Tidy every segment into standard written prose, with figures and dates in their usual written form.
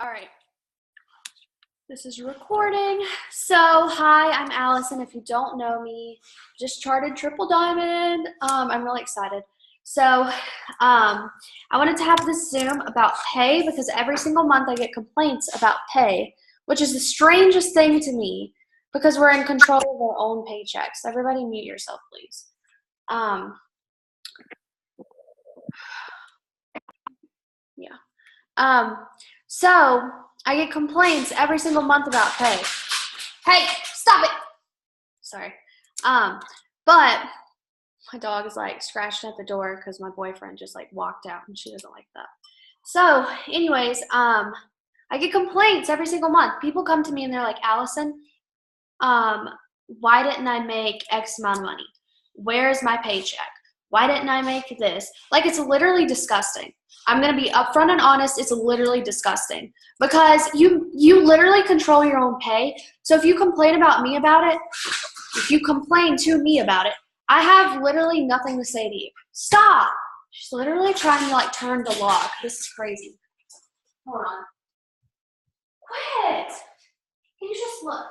All right, this is recording. So, hi, I'm Allison. If you don't know me, just charted triple diamond. I'm really excited. So, I wanted to have this Zoom about pay because every single month I get complaints about pay, which is the strangest thing to me because we're in control of our own paychecks. Everybody mute yourself, please. So I get complaints every single month about pay. Hey, stop it! Sorry. But my dog is like scratching at the door because my boyfriend just like walked out and she doesn't like that. So anyways, I get complaints every single month. People come to me and they're like, Allison, why didn't I make X amount of money? Where's my paycheck? Why didn't I make this? Like, it's literally disgusting. I'm going to be upfront and honest. It's literally disgusting because you literally control your own pay. So if you complain about me about it, if you complain to me about it, I have literally nothing to say to you. Stop. She's literally trying to like turn the lock. This is crazy. Hold on. Quit. Can you just look?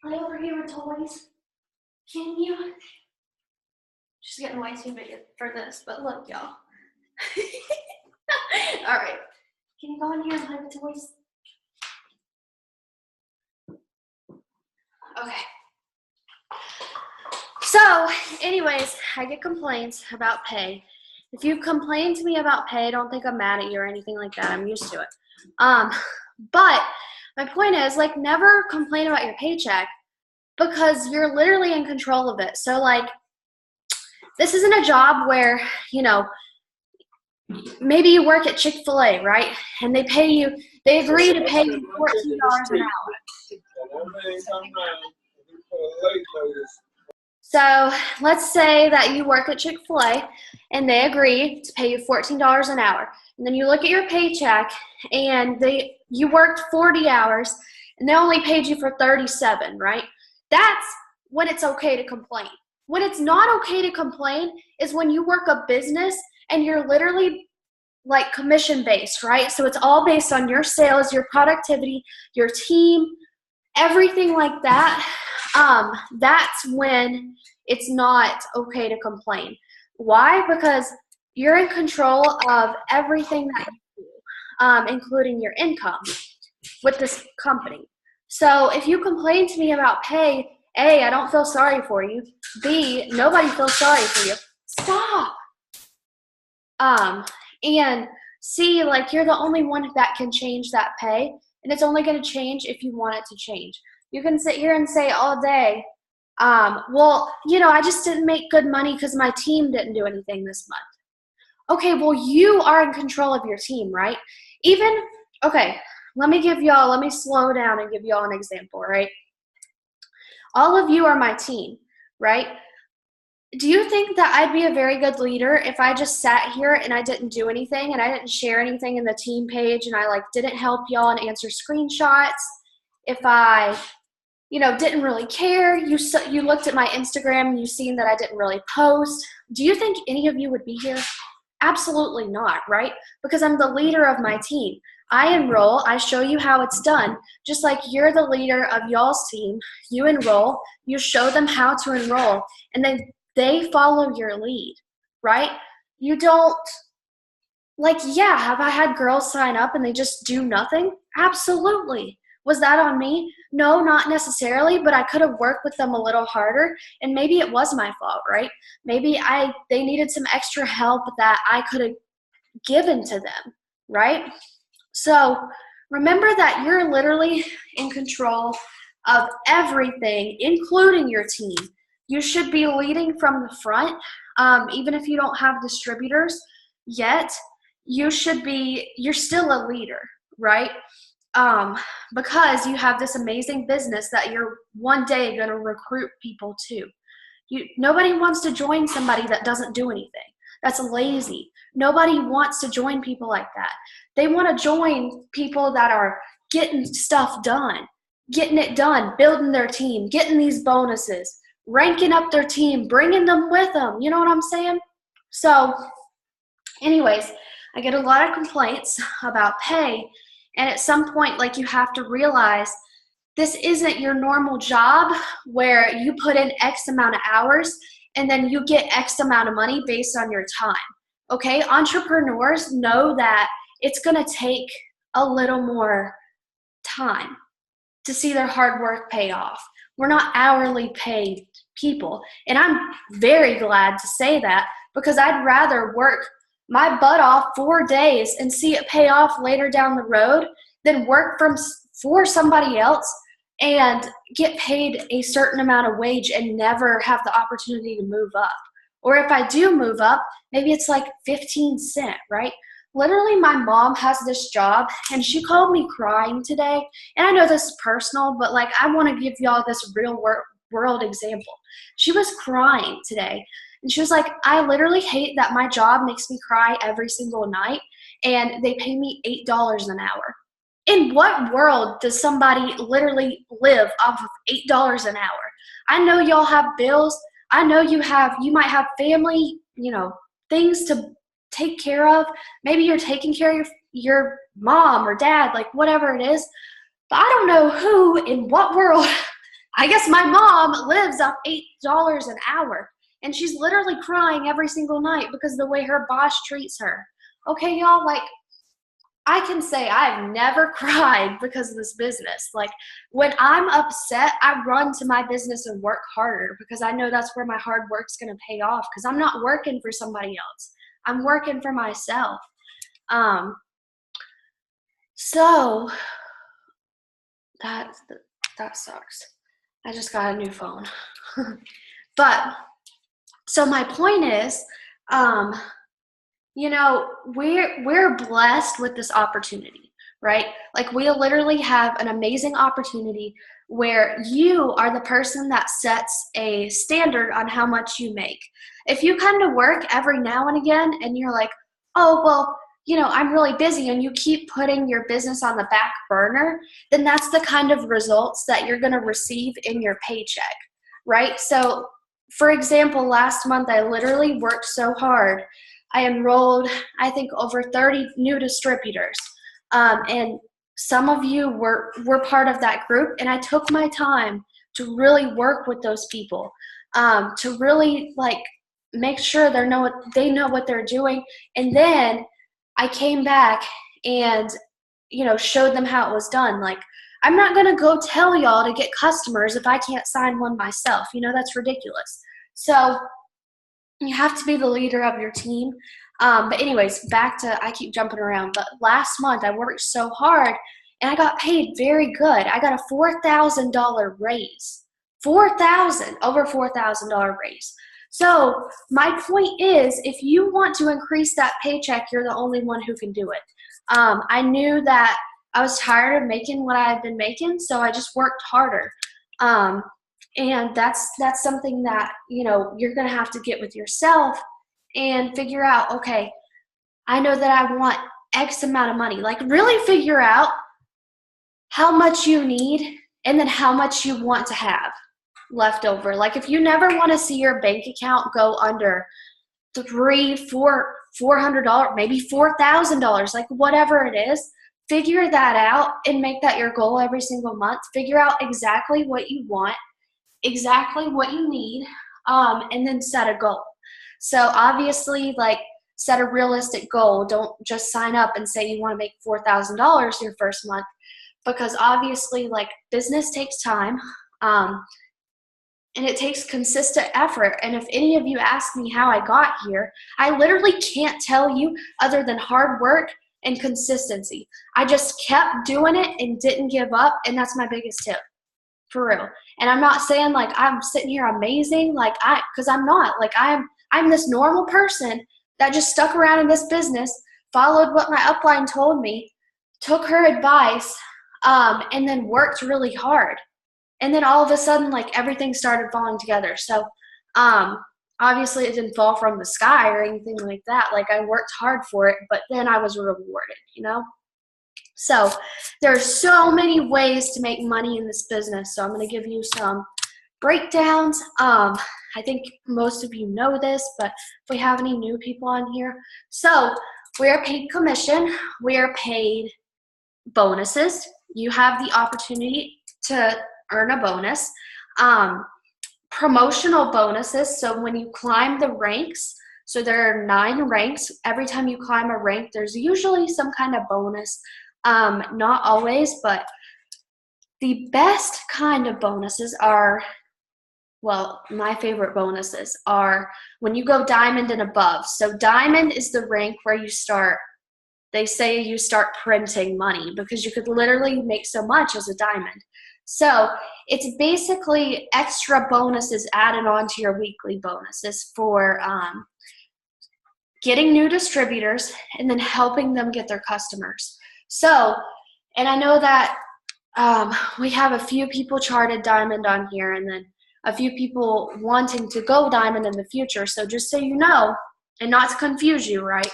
Play over here with toys. Can you? She's getting way too big for this, but look, y'all. All right. Can you go in here and play with toys? Okay. So, anyways, I get complaints about pay. If you complain to me about pay, don't think I'm mad at you or anything like that. I'm used to it. But my point is, like, never complain about your paycheck because you're literally in control of it. So, like, this isn't a job where, you know, maybe you work at Chick-fil-A, right? And they agree to pay you $14 an hour. So let's say that you work at Chick-fil-A and they agree to pay you $14 an hour. And then you look at your paycheck and you worked 40 hours and they only paid you for 37, right? That's when it's okay to complain. When it's not okay to complain is when you work a business and you're literally like commission based, right? So it's all based on your sales, your productivity, your team, everything like that. That's when it's not okay to complain. Why? Because you're in control of everything that you do, including your income with this company. So if you complain to me about pay, A, I don't feel sorry for you. B, nobody feels sorry for you. Stop. And C, like, you're the only one that can change that pay, and it's only going to change if you want it to change. You can sit here and say all day, well, you know, I just didn't make good money because my team didn't do anything this month. Okay, well, you are in control of your team, right? Okay, let me slow down and give y'all an example, right? All of you are my team, right? Do you think that I'd be a very good leader if I just sat here and I didn't do anything and I didn't share anything in the team page and I like didn't help y'all and answer screenshots? If I, you know, didn't really care, you looked at my Instagram and you seen that I didn't really post, do you think any of you would be here? Absolutely not, right? Because I'm the leader of my team. I enroll, I show you how it's done. Just like you're the leader of y'all's team, you enroll, you show them how to enroll, and then they follow your lead, right? You don't, like, yeah, have I had girls sign up and they just do nothing? Absolutely. Was that on me? No, not necessarily, but I could have worked with them a little harder, and maybe it was my fault, right? Maybe they needed some extra help that I could have given to them, right? So remember that you're literally in control of everything, including your team. You should be leading from the front, even if you don't have distributors yet. You're still a leader, right? Because you have this amazing business that you're one day going to recruit people to. Nobody wants to join somebody that doesn't do anything. That's lazy. Nobody wants to join people like that. They want to join people that are getting stuff done, getting it done, building their team, getting these bonuses, ranking up their team, bringing them with them. You know what I'm saying? So anyways, I get a lot of complaints about pay, And at some point, like, you have to realize this isn't your normal job where you put in X amount of hours and then you get X amount of money based on your time. Okay, entrepreneurs know that it's going to take a little more time to see their hard work pay off. We're not hourly paid people. And I'm very glad to say that, because I'd rather work my butt off 4 days and see it pay off later down the road than work for somebody else and get paid a certain amount of wage and never have the opportunity to move up. Or if I do move up, maybe it's like 15 cents, right? Literally, my mom has this job, and she called me crying today. And I know this is personal, but like, I want to give y'all this real world example. She was crying today, and she was like, I literally hate that my job makes me cry every single night, and they pay me $8 an hour. In what world does somebody literally live off of $8 an hour? I know y'all have bills. I know you might have family, things to take care of. Maybe you're taking care of your mom or dad, like whatever it is. But I don't know who in what world, I guess my mom lives off $8 an hour. And she's literally crying every single night because of the way her boss treats her. Okay, y'all, like, I can say I've never cried because of this business. Like, when I'm upset, I run to my business and work harder, because I know that's where my hard work's going to pay off, because I'm not working for somebody else. I'm working for myself. So that sucks. I just got a new phone. But so my point is, we're blessed with this opportunity, right? Like, we literally have an amazing opportunity where you are the person that sets a standard on how much you make. If you come to work every now and again and you're like, oh, well, I'm really busy, and you keep putting your business on the back burner, then that's the kind of results that you're going to receive in your paycheck, right? So, for example, last month I literally worked so hard. I enrolled, I think, over 30 new distributors. And some of you were part of that group, and I took my time to really work with those people, to really, like, make sure they know what they're doing. And then I came back and, showed them how it was done. Like, I'm not going to go tell y'all to get customers if I can't sign one myself. That's ridiculous. So you have to be the leader of your team. But anyways, I keep jumping around, but last month I worked so hard and I got paid very good. I got a $4,000 raise. Over $4,000 raise. So my point is, if you want to increase that paycheck, you're the only one who can do it. I knew that I was tired of making what I had been making, so I just worked harder. And that's something that, you're going to have to get with yourself and figure out, okay, I know that I want X amount of money. Like, really figure out how much you need and then how much you want to have left over. Like, if you never want to see your bank account go under $400, maybe $4,000, like whatever it is, figure that out and make that your goal every single month. Figure out exactly what you want, exactly what you need, and then set a goal. So obviously, like, set a realistic goal. Don't just sign up and say you want to make $4,000 your first month, because obviously, like, business takes time, and it takes consistent effort. And if any of you ask me how I got here, I literally can't tell you other than hard work and consistency. I just kept doing it and didn't give up, and that's my biggest tip. For real. And I'm not saying like I'm sitting here amazing, because I'm not. Like, I'm this normal person that just stuck around in this business, followed what my upline told me, took her advice, and then worked really hard. And then all of a sudden, like, everything started falling together. So obviously it didn't fall from the sky or anything like that. Like, I worked hard for it, but then I was rewarded, So there's so many ways to make money in this business. So I'm going to give you some breakdowns. I think most of you know this, but if we have any new people on here. So we are paid commission. We are paid bonuses. You have the opportunity to earn a bonus. Um, Promotional bonuses. So when you climb the ranks, so there are 9 ranks. Every time you climb a rank, there's usually some kind of bonus. Not always, but the best kind of bonuses are, well, my favorite bonuses are when you go diamond and above. So diamond is the rank where you start, they say you start printing money because you could literally make so much as a diamond. So it's basically extra bonuses added on to your weekly bonuses for getting new distributors and then helping them get their customers. So, and I know that we have a few people charted diamond on here and then a few people wanting to go diamond in the future. So just so you know, and not to confuse you, right?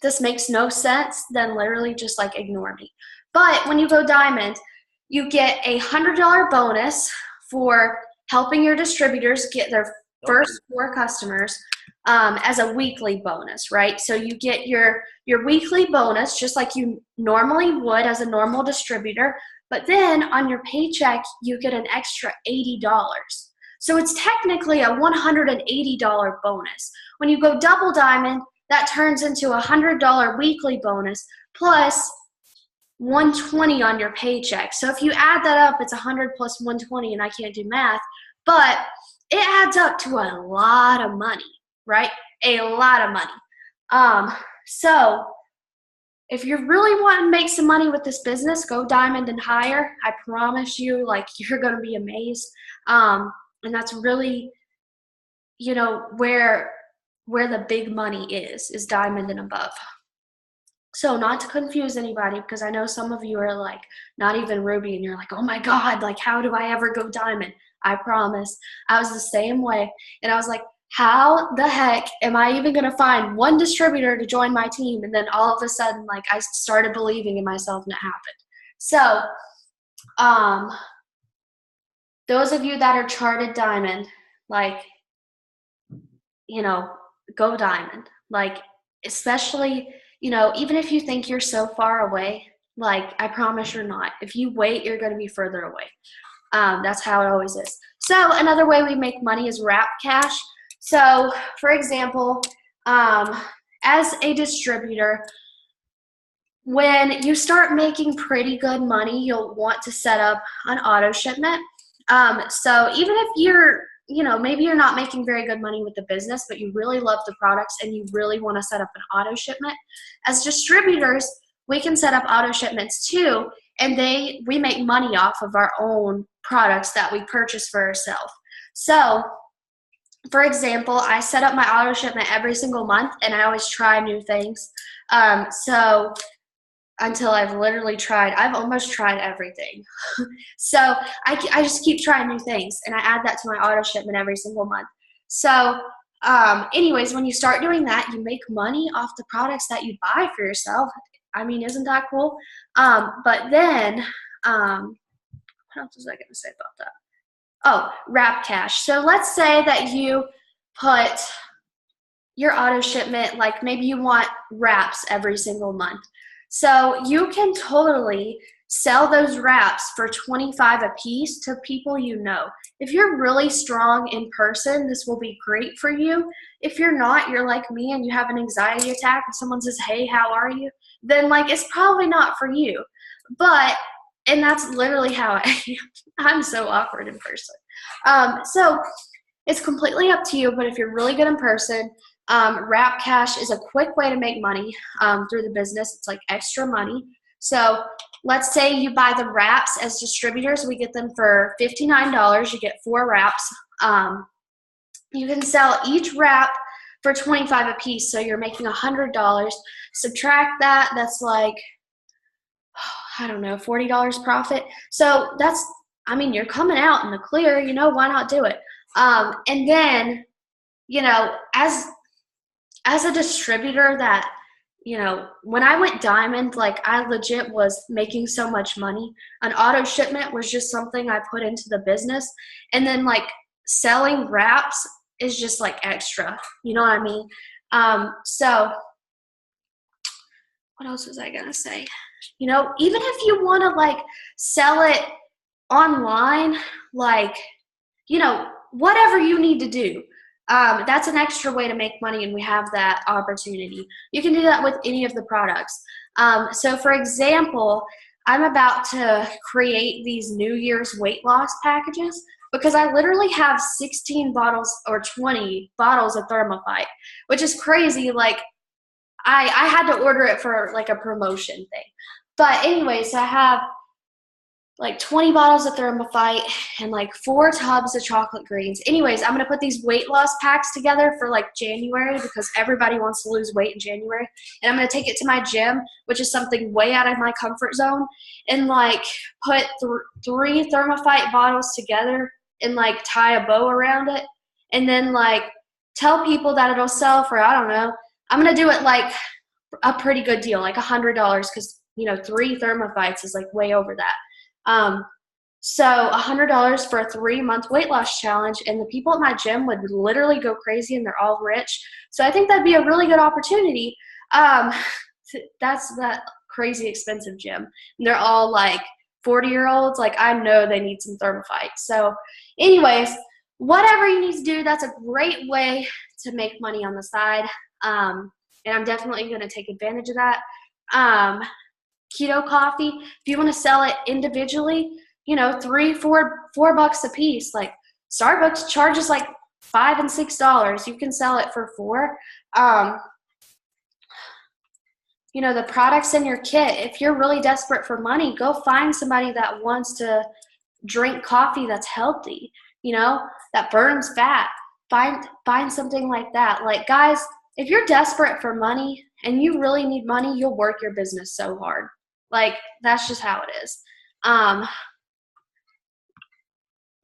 This makes no sense, then literally just like ignore me. But when you go diamond, you get a $100 bonus for helping your distributors get their first 4 customers as a weekly bonus, right? So you get your weekly bonus just like you normally would as a normal distributor, but then on your paycheck, you get an extra $80. So it's technically a $180 bonus. When you go double diamond, that turns into a $100 weekly bonus plus $120 on your paycheck. So if you add that up, it's 100 plus 120, and I can't do math, but it adds up to a lot of money, right? A lot of money. So if you really want to make some money with this business, go diamond and higher. I promise you, like, you're going to be amazed. And that's really, you know, where the big money is diamond and above. So not to confuse anybody, because I know some of you are like not even ruby and you're like, oh my God, like how do I ever go diamond? I promise. I was the same way. And I was like, how the heck am I even going to find one distributor to join my team? And then all of a sudden, like I started believing in myself and it happened. So those of you that are charted diamond, like, you know, go diamond. Like, especially, you know, even if you think you're so far away, like, I promise you're not. If you wait, you're going to be further away. That's how it always is. So another way we make money is wrap cash. So, for example, as a distributor, when you start making pretty good money, you'll want to set up an auto shipment. So even if you're, you know, maybe you're not making very good money with the business, but you really love the products and you really want to set up an auto shipment, as distributors, we can set up auto shipments too, and we make money off of our own products that we purchase for ourselves. So, for example, I set up my auto shipment every single month, and I always try new things. So until I've literally tried, I've almost tried everything. So I just keep trying new things, and I add that to my auto shipment every single month. So anyways, when you start doing that, you make money off the products that you buy for yourself. I mean, isn't that cool? But then, what else was I going to say about that? Oh, wrap cash. So let's say that you put your auto shipment, like maybe you want wraps every single month. So you can totally sell those wraps for $25 a piece to people you know. If you're really strong in person, this will be great for you. If you're not, you're like me and you have an anxiety attack and someone says, hey, how are you? Then like it's probably not for you. But, and that's literally how I am. I'm so awkward in person. So it's completely up to you, but if you're really good in person, wrap cash is a quick way to make money through the business. It's like extra money. So let's say you buy the wraps as distributors. We get them for $59. You get 4 wraps. You can sell each wrap for $25 a piece, so you're making $100. Subtract that, that's like, I don't know, $40 profit. So that's, I mean, you're coming out in the clear, you know, why not do it? And then, you know, as a distributor that, you know, when I went diamond, like I legit was making so much money. An auto shipment was just something I put into the business. And then like selling wraps is just like extra, you know what I mean? So what else was I going to say? You know, even if you want to like sell it online, like, you know, whatever you need to do. That's an extra way to make money, and we have that opportunity. You can do that with any of the products. So for example, I'm about to create these New Year's weight loss packages because I literally have 16 bottles or 20 bottles of Thermophyte, which is crazy. Like I had to order it for like a promotion thing. But anyways, I have like 20 bottles of Thermophyte and like 4 tubs of chocolate greens. Anyways, I'm going to put these weight loss packs together for like January because everybody wants to lose weight in January. And I'm going to take it to my gym, which is something way out of my comfort zone, and like put 3 Thermophyte bottles together and like tie a bow around it. And then like tell people that it'll sell for, I don't know, I'm going to do it like a pretty good deal, like $100 because, you know, 3 Thermophytes is like way over that. So $100 for a 3-month weight loss challenge, and the people at my gym would literally go crazy, and they're all rich. So I think that'd be a really good opportunity. That's that crazy expensive gym. And they're all like 40-year-olds. Like I know they need some Thermophyte. So anyways, whatever you need to do, that's a great way to make money on the side. And I'm definitely going to take advantage of that. Keto coffee, if you want to sell it individually, you know, $3-4 a piece. Like Starbucks charges like $5 and $6. You can sell it for $4. You know, the products in your kit, if you're really desperate for money, go find somebody that wants to drink coffee that's healthy, you know, that burns fat. Find something like that. Like guys, if you're desperate for money and you really need money, you'll work your business so hard. Like, that's just how it is.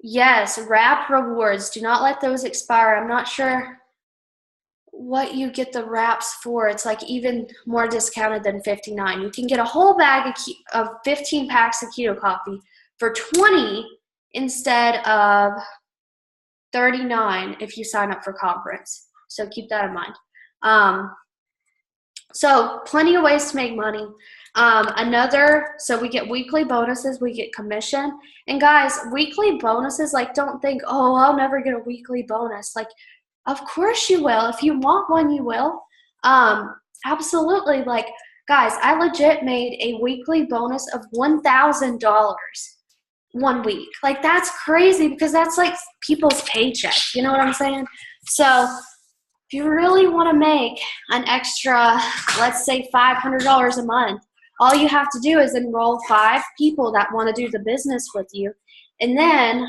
Yes, wrap rewards. Do not let those expire. I'm not sure what you get the wraps for. It's like even more discounted than $59. You can get a whole bag of 15 packs of keto coffee for $20 instead of $39 if you sign up for conference. So keep that in mind. So plenty of ways to make money. So we get weekly bonuses, we get commission. And guys, weekly bonuses, like don't think, oh, I'll never get a weekly bonus. Like, of course you will. If you want one, you will. Absolutely. Like, guys, I legit made a weekly bonus of $1,000 one week. Like, that's crazy because that's like people's paycheck. You know what I'm saying? So if you really want to make an extra, let's say $500 a month, all you have to do is enroll 5 people that want to do the business with you, and then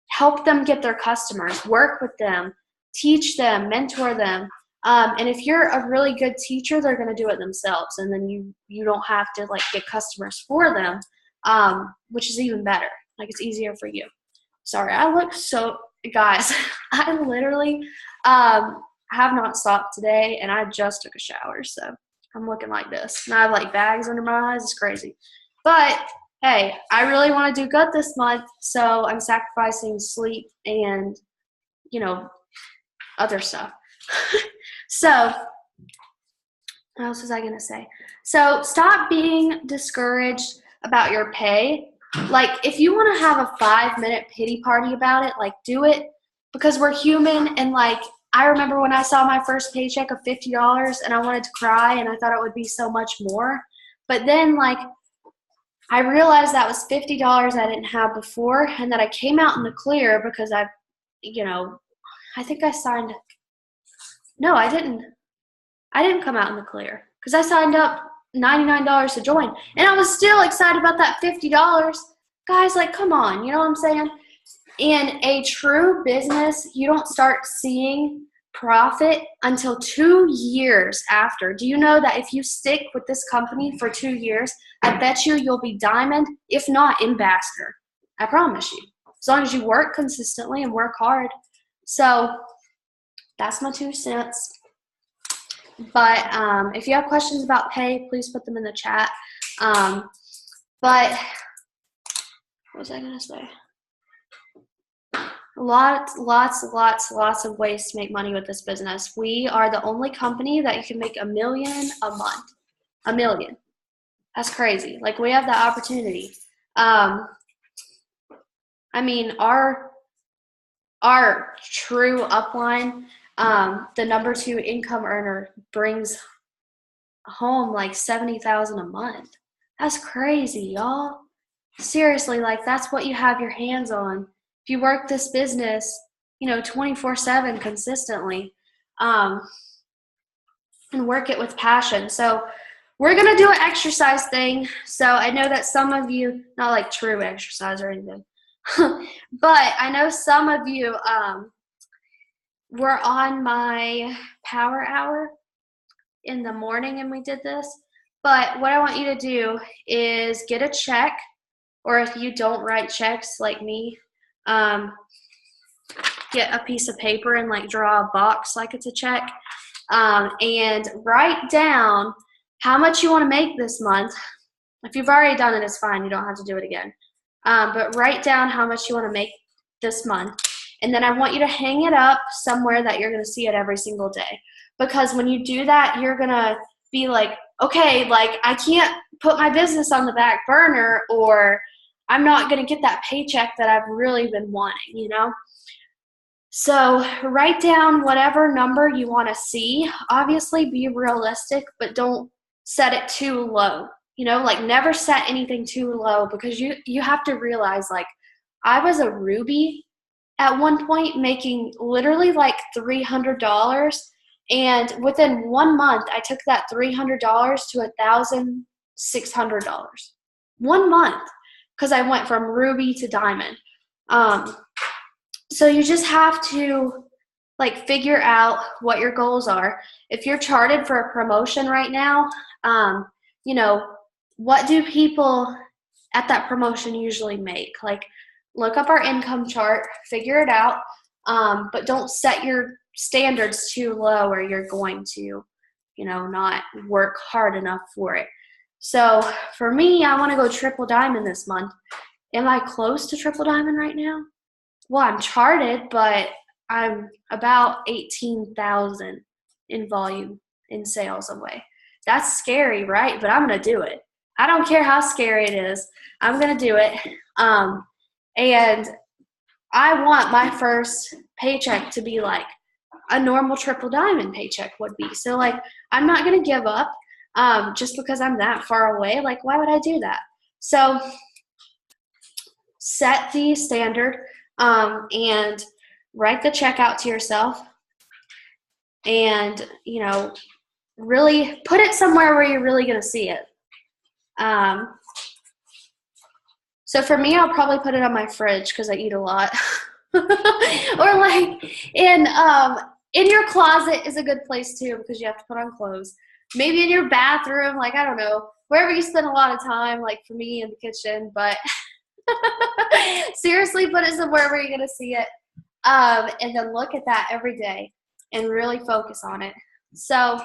help them get their customers, work with them, teach them, mentor them. And if you're a really good teacher, they're going to do it themselves, and then you don't have to like get customers for them, which is even better. Like it's easier for you. Sorry, I look so, guys, I literally have not stopped today, and I just took a shower, so I'm looking like this. And I have like bags under my eyes. It's crazy. But hey, I really want to do good this month, so I'm sacrificing sleep and, you know, other stuff. So what else was I going to say? So stop being discouraged about your pay. Like if you want to have a 5-minute pity party about it, like do it, because we're human. And like I remember when I saw my first paycheck of $50 and I wanted to cry and I thought it would be so much more. But then like I realized that was $50 I didn't have before, and that I came out in the clear because I think I signed. No, I didn't. I didn't come out in the clear because I signed up $99 to join, and I was still excited about that $50. Guys, like, come on, you know what I'm saying? In a true business, you don't start seeing profit until 2 years after. Do you know that if you stick with this company for 2 years, I bet you'll be diamond, if not ambassador. I promise you. As long as you work consistently and work hard. So that's my 2 cents. But if you have questions about pay, please put them in the chat. But what was I going to say? Lots of ways to make money with this business. We are the only company that you can make $1 million a month. $1 million. That's crazy. Like, we have that opportunity. I mean, our true upline, the number 2 income earner brings home like $70,000 a month. That's crazy, y'all. Seriously, like, that's what you have your hands on. If you work this business, 24/7 consistently, and work it with passion. So we're going to do an exercise thing. So I know that some of you, not like true exercise or anything, but I know some of you were on my power hour in the morning and we did this. But what I want you to do is get a check, or if you don't write checks like me, get a piece of paper and like draw a box like it's a check, and write down how much you want to make this month. If you've already done it, it's fine. You don't have to do it again. But write down how much you want to make this month. And then I want you to hang it up somewhere that you're going to see it every single day. Because when you do that, you're going to be like, okay, like, I can't put my business on the back burner, or I'm not going to get that paycheck that I've really been wanting, So write down whatever number you want to see. Obviously, be realistic, but don't set it too low. Like, never set anything too low, because you have to realize, like, I was a Ruby at one point making literally like $300, and within 1 month, I took that $300 to $1,600. 1 month, because I went from Ruby to Diamond. So you just have to like figure out what your goals are. If you're charted for a promotion right now, what do people at that promotion usually make? Like, look up our income chart, figure it out, but don't set your standards too low, or you're going to, not work hard enough for it. So for me, I want to go triple diamond this month. Am I close to triple diamond right now? Well, I'm charted, but I'm about 18,000 in volume in sales away. That's scary, right? But I'm going to do it. I don't care how scary it is. I'm going to do it. And I want my first paycheck to be like a normal triple diamond paycheck would be. So, like, I'm not going to give up just because I'm that far away. Like, why would I do that? So set the standard, and write the check out to yourself, and, really put it somewhere where you're really going to see it. So for me, I'll probably put it on my fridge because I eat a lot. Or like in your closet is a good place too, because you have to put on clothes. Maybe in your bathroom, like, I don't know, wherever you spend a lot of time, like for me in the kitchen, but seriously, put it somewhere where you're going to see it. And then look at that every day and really focus on it. So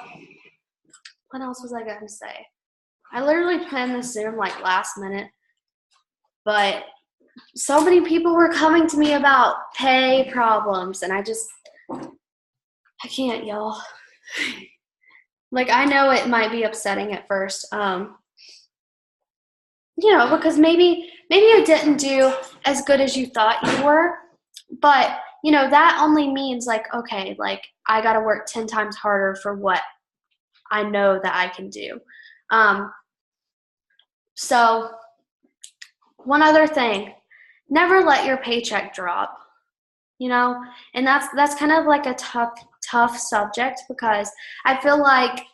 what else was I going to say? I literally planned this Zoom like last minute, but so many people were coming to me about pay problems, and I can't, y'all. Like, I know it might be upsetting at first, because maybe you didn't do as good as you thought you were, but, that only means, like, okay, like, I got to work 10 times harder for what I know that I can do. So one other thing, never let your paycheck drop, and that's kind of like a tough subject, because I feel like,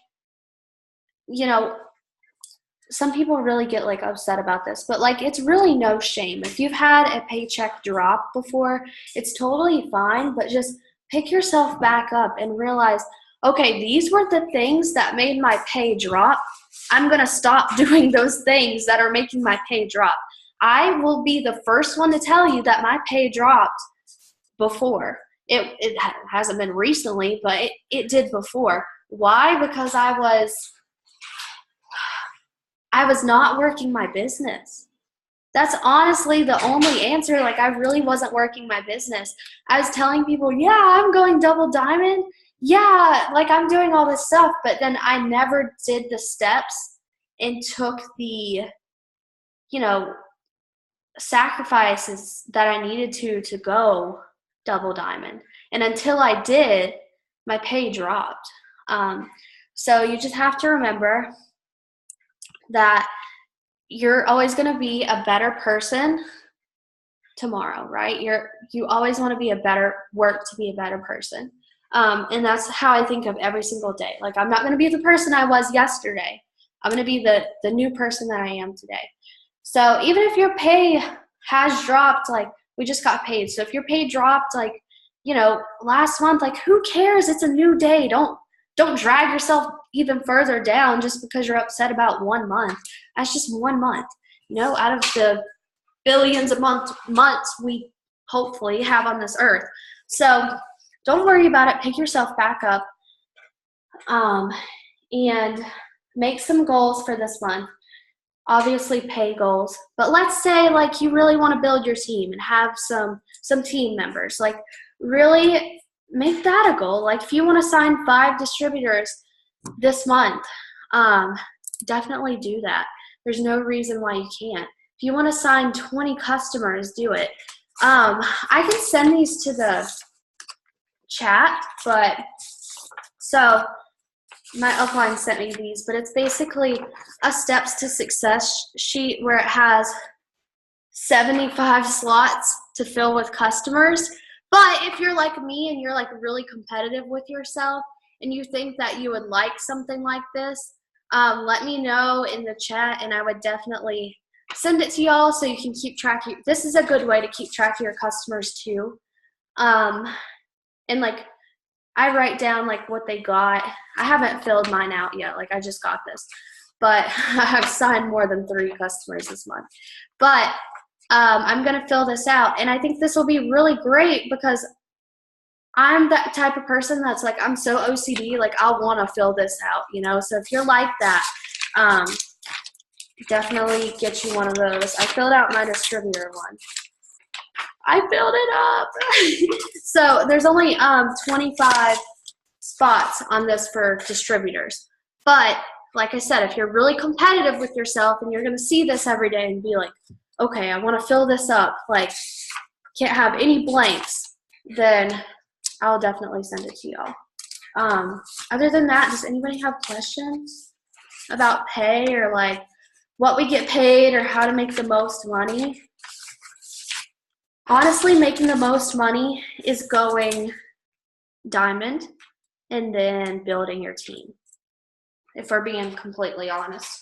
some people really get like upset about this, but like, it's really no shame. If you've had a paycheck drop before, it's totally fine, but just pick yourself back up and realize, okay, these were the things that made my pay drop. I'm going to stop doing those things that are making my pay drop. I will be the first one to tell you that my pay dropped before. It hasn't been recently, but it did before. Why? Because I was not working my business. That's honestly the only answer. Like, I really wasn't working my business. I was telling people, yeah, I'm going double diamond. Yeah, like, I'm doing all this stuff, but then I never did the steps and took the, you know, sacrifices that I needed to go double diamond. And until I did, my pay dropped. So you just have to remember that you're always going to be a better person tomorrow, right? You always want to be work to be a better person. And that's how I think of every single day. Like, I'm not going to be the person I was yesterday. I'm going to be the new person that I am today. So even if your pay has dropped, like, we just got paid. So if your pay dropped, like, you know, last month, like, who cares? It's a new day. Don't drag yourself even further down just because you're upset about 1 month. That's just 1 month, you know, out of the billions of months we hopefully have on this earth. So don't worry about it. Pick yourself back up, and make some goals for this month. Obviously pay goals, but let's say like you really want to build your team and have some team members. Like, really make that a goal. Like, if you want to sign 5 distributors this month, definitely do that. There's no reason why you can't. If you want to sign 20 customers, do it. I can send these to the chat, but so my upline sent me these, but it's basically a steps to success sheet where it has 75 slots to fill with customers. But if you're like me and you're like really competitive with yourself and you think that you would like something like this, let me know in the chat, and I would definitely send it to y'all so you can keep track of. This is a good way to keep track of your customers too. And like, I write down like what they got. I haven't filled mine out yet. Like, I just got this, but I've signed more than 3 customers this month. But I'm going to fill this out, and I think this will be really great because I'm that type of person that's like, I'm so OCD, like, I'll want to fill this out, you know? So if you're like that, definitely get you one of those. I filled out my distributor one. I filled it up. So there's only 25 spots on this for distributors. But like I said, if you're really competitive with yourself and you're going to see this every day and be like, okay, I want to fill this up, like, can't have any blanks, then I'll definitely send it to y'all. Other than that, does anybody have questions about pay or like what we get paid or how to make the most money? Honestly, making the most money is going diamond and then building your team, if we're being completely honest.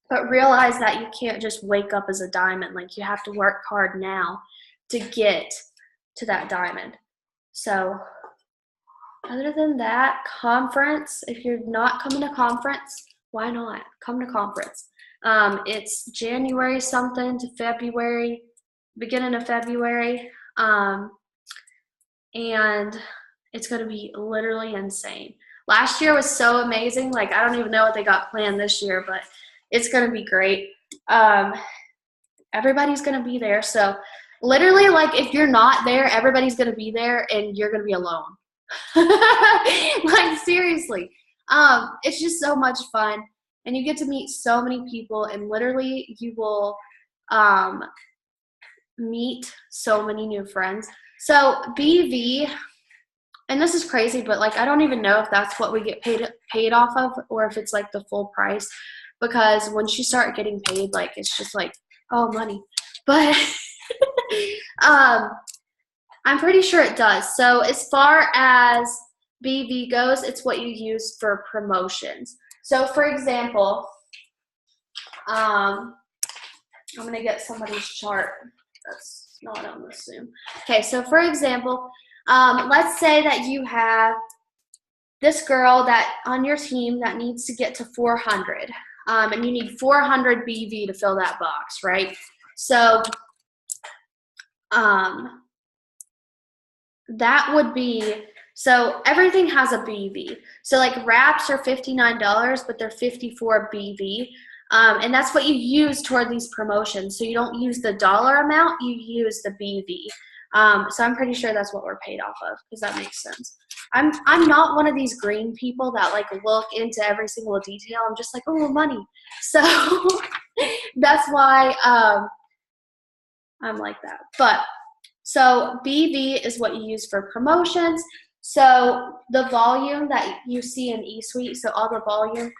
But realize that you can't just wake up as a diamond. Like, you have to work hard now to get to that diamond. So other than that, conference, if you're not coming to conference, why not? Come to conference. It's January something to February, beginning of February, and it's going to be literally insane. Last year was so amazing. Like, I don't even know what they got planned this year, but it's going to be great. Everybody's going to be there. So literally, like, if you're not there, everybody's going to be there and you're going to be alone. Like, seriously. It's just so much fun, and you get to meet so many people, and literally you will meet so many new friends. So BV, and this is crazy, but like, I don't even know if that's what we get paid off of, or if it's like the full price, because once you start getting paid, like, it's just like, oh, money. But I'm pretty sure it does. So as far as BV goes, it's what you use for promotions. So for example, I'm going to get somebody's chart. That's not on the Zoom. Okay, so for example, let's say that you have this girl that on your team that needs to get to 400, and you need 400 BV to fill that box, right? So that would be, so everything has a BV. So like, wraps are $59, but they're 54 BV. And that's what you use toward these promotions. So you don't use the dollar amount, you use the BV. So I'm pretty sure that's what we're paid off of, because that makes sense. I'm not one of these green people that like look into every single detail. I'm just like, oh, money. So that's why I'm like that. But so BV is what you use for promotions. So the volume that you see in eSuite, so all the volume.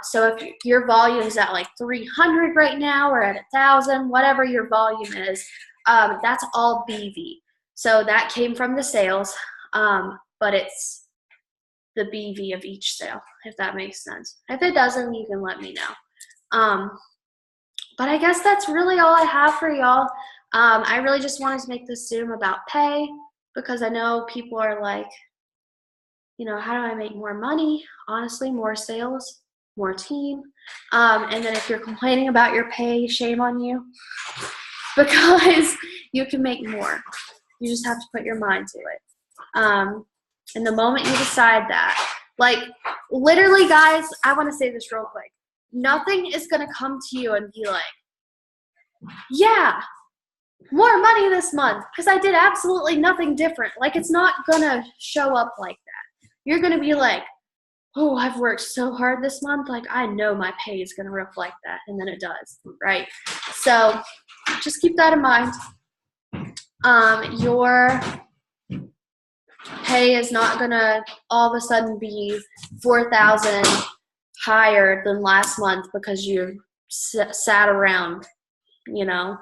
So if your volume is at like 300 right now or at 1,000, whatever your volume is, that's all BV. So that came from the sales, but it's the BV of each sale, if that makes sense. If it doesn't, you can let me know. But I guess that's really all I have for y'all. I really just wanted to make this Zoom about pay because I know people are like, you know, how do I make more money? Honestly, more sales, more team. And then if you're complaining about your pay, shame on you because you can make more. You just have to put your mind to it. And the moment you decide that, like literally guys, I want to say this real quick. Nothing is going to come to you and be like, yeah, more money this month because I did absolutely nothing different. Like it's not going to show up like that. You're going to be like, oh, I've worked so hard this month. Like I know my pay is going to reflect that. And then it does, right? So just keep that in mind. Your pay is not going to all of a sudden be 4,000 higher than last month because you sat around, you know.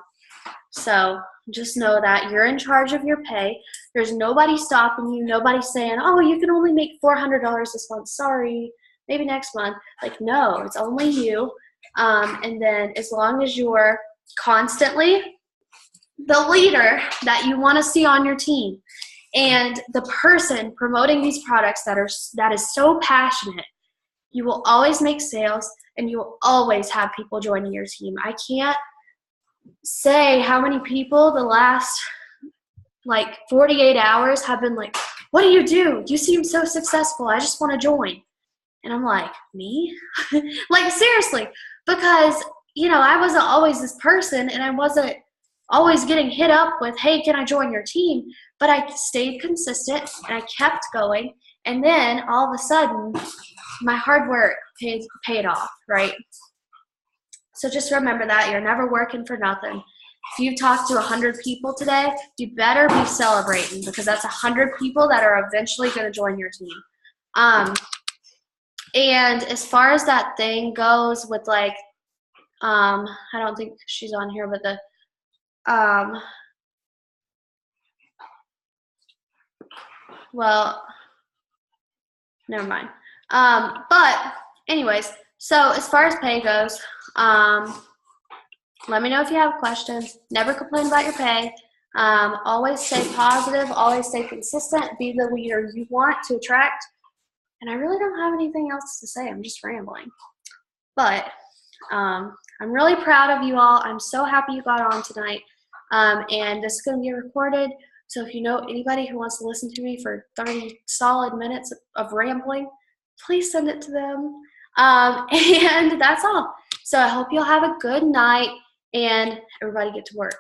So just know that you're in charge of your pay. There's nobody stopping you. Nobody's saying, oh, you can only make $400 this month. Sorry, maybe next month. Like, no, it's only you. And then as long as you're constantly the leader that you want to see on your team and the person promoting these products that is so passionate, you will always make sales and you will always have people joining your team. I can't say how many people the last like 48 hours have been like, what do? You seem so successful. I just want to join. And I'm like, me? Like seriously, because you know, I wasn't always this person and I wasn't always getting hit up with, hey, can I join your team? But I stayed consistent and I kept going. And then all of a sudden, my hard work paid off, right? So just remember that you're never working for nothing. If you've talked to 100 people today, you better be celebrating because that's 100 people that are eventually going to join your team. And as far as that thing goes with like, I don't think she's on here, but the, well, never mind. But anyways, so as far as pay goes, let me know if you have questions. Never complain about your pay. Always stay positive. Always stay consistent. Be the leader you want to attract. And I really don't have anything else to say. I'm just rambling. But I'm really proud of you all. I'm so happy you got on tonight. And this is going to be recorded. So if you know anybody who wants to listen to me for 30 solid minutes of rambling, please send it to them. And that's all. So I hope you'll have a good night and everybody get to work.